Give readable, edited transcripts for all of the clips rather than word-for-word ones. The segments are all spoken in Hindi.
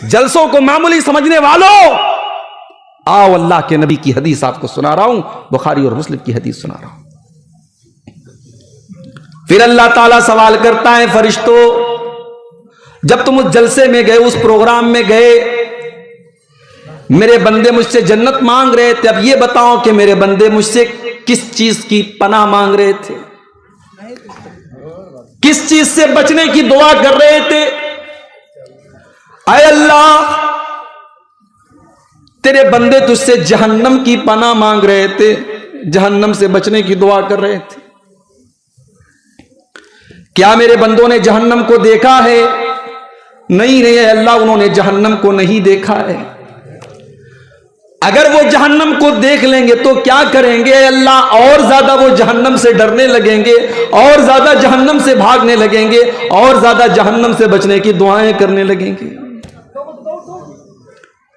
जलसों को मामूली समझने वालों, आओ अल्लाह के नबी की हदीस आपको सुना रहा हूं, बुखारी और मुस्लिम की हदीस सुना रहा हूं। फिर अल्लाह ताला सवाल करता है, फरिश्तों जब तुम उस जलसे में गए, उस प्रोग्राम में गए, मेरे बंदे मुझसे जन्नत मांग रहे थे, अब ये बताओ कि मेरे बंदे मुझसे किस चीज की पनाह मांग रहे थे, किस चीज से बचने की दुआ कर रहे थे? आए अल्लाह, तेरे बंदे तुझसे जहन्नम की पनाह मांग रहे थे, जहन्नम से बचने की दुआ कर रहे थे। क्या मेरे बंदों ने जहन्नम को देखा है? नहीं नहीं अल्लाह, उन्होंने जहन्नम को नहीं देखा है। अगर वो जहन्नम को देख लेंगे तो क्या करेंगे अल्लाह? और ज्यादा वो जहन्नम से डरने लगेंगे, और ज्यादा जहन्नम से भागने लगेंगे, और ज्यादा जहन्नम से बचने की दुआएं करने लगेंगे।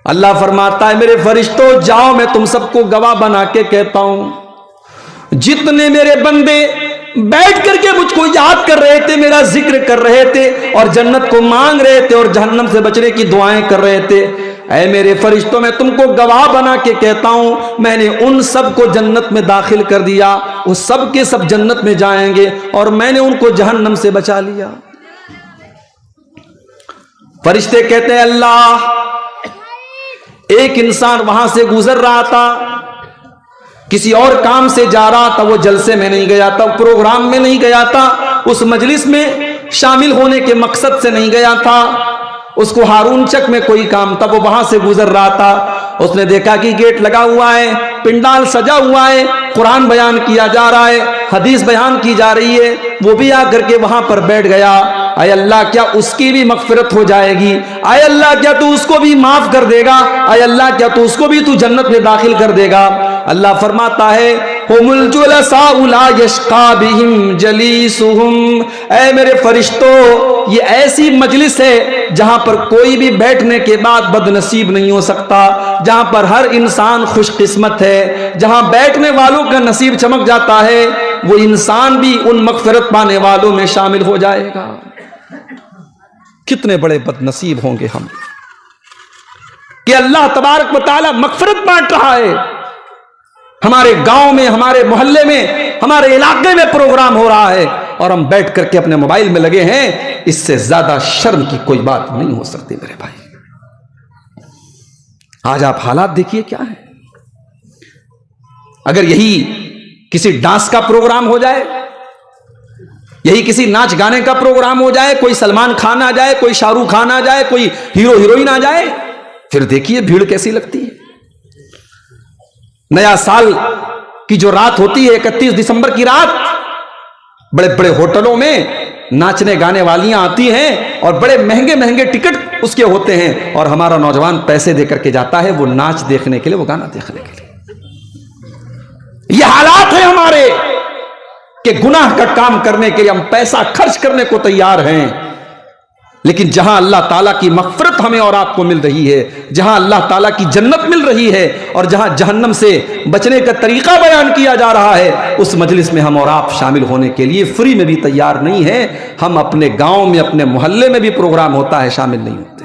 अल्लाह फरमाता है, मेरे फरिश्तों जाओ, मैं तुम सबको गवाह बना के कहता हूं, जितने मेरे बंदे बैठ करके मुझको याद कर रहे थे, मेरा जिक्र कर रहे थे, और जन्नत को मांग रहे थे, और जहन्नम से बचने की दुआएं कर रहे थे, ऐ मेरे फरिश्तों मैं तुमको गवाह बना के कहता हूं, मैंने उन सब को जन्नत में दाखिल कर दिया, वो सब के सब जन्नत में जाएंगे, और मैंने उनको जहन्नम से बचा लिया। फरिश्ते कहते हैं, अल्लाह एक इंसान वहां से गुजर रहा था, किसी और काम से जा रहा था, वो जलसे में नहीं गया था, प्रोग्राम में नहीं गया था, उस मजलिस में शामिल होने के मकसद से नहीं गया था, उसको हारून चक में कोई काम था, वो वहां से गुजर रहा था। उसने देखा कि गेट लगा हुआ है, पिंडाल सजा हुआ है, कुरान बयान किया जा रहा है, हदीस बयान की जा रही है, वो भी आकर के वहां पर बैठ गया। आय अल्लाह, क्या उसकी भी मगफिरत हो जाएगी? आय अल्लाह, क्या तू उसको भी माफ कर देगा? आय अल्लाह, क्या तू उसको भी तू जन्नत में दाखिल कर देगा? अल्लाह फरमाता है, हुमुल जुलसाउ ला यश्का बिहिम जलीसुहुम, ऐ मेरे फरिश्तों ये ऐसी मजलिस है जहां पर कोई भी बैठने के बाद बदनसीब नहीं हो सकता, जहां पर हर इंसान खुशकिस्मत है, जहां बैठने वालों का नसीब चमक जाता है, वो इंसान भी उन मगफिरत पाने वालों में शामिल हो जाएगा। कितने बड़े बदनसीब होंगे हम कि अल्लाह तबारक व तआला मगफिरत बांट रहा है। हमारे गांव में, हमारे मोहल्ले में, हमारे इलाके में प्रोग्राम हो रहा है, और हम बैठ करके अपने मोबाइल में लगे हैं। इससे ज्यादा शर्म की कोई बात नहीं हो सकती मेरे भाई। आज आप हालात देखिए क्या है। अगर यही किसी डांस का प्रोग्राम हो जाए, यही किसी नाच गाने का प्रोग्राम हो जाए, कोई सलमान खान आ जाए, कोई शाहरुख खान आ जाए, कोई हीरो हीरोइन आ जाए, फिर देखिए भीड़ कैसी लगती है। नया साल की जो रात होती है, 31 दिसंबर की रात, बड़े बड़े होटलों में नाचने गाने वालियां आती हैं, और बड़े महंगे महंगे टिकट उसके होते हैं, और हमारा नौजवान पैसे देकर के जाता है वो नाच देखने के लिए, वो गाना देखने के लिए। ये हालात है हमारे कि गुनाह का काम करने के लिए हम पैसा खर्च करने को तैयार हैं, लेकिन जहां अल्लाह ताला की मग़फ़िरत हमें और आपको मिल रही है, जहां अल्लाह ताला की जन्नत मिल रही है, और जहां जहन्नम से बचने का तरीका बयान किया जा रहा है, उस मजलिस में हम और आप शामिल होने के लिए फ्री में भी तैयार नहीं है। हम अपने गांव में, अपने मोहल्ले में भी प्रोग्राम होता है, शामिल नहीं होते।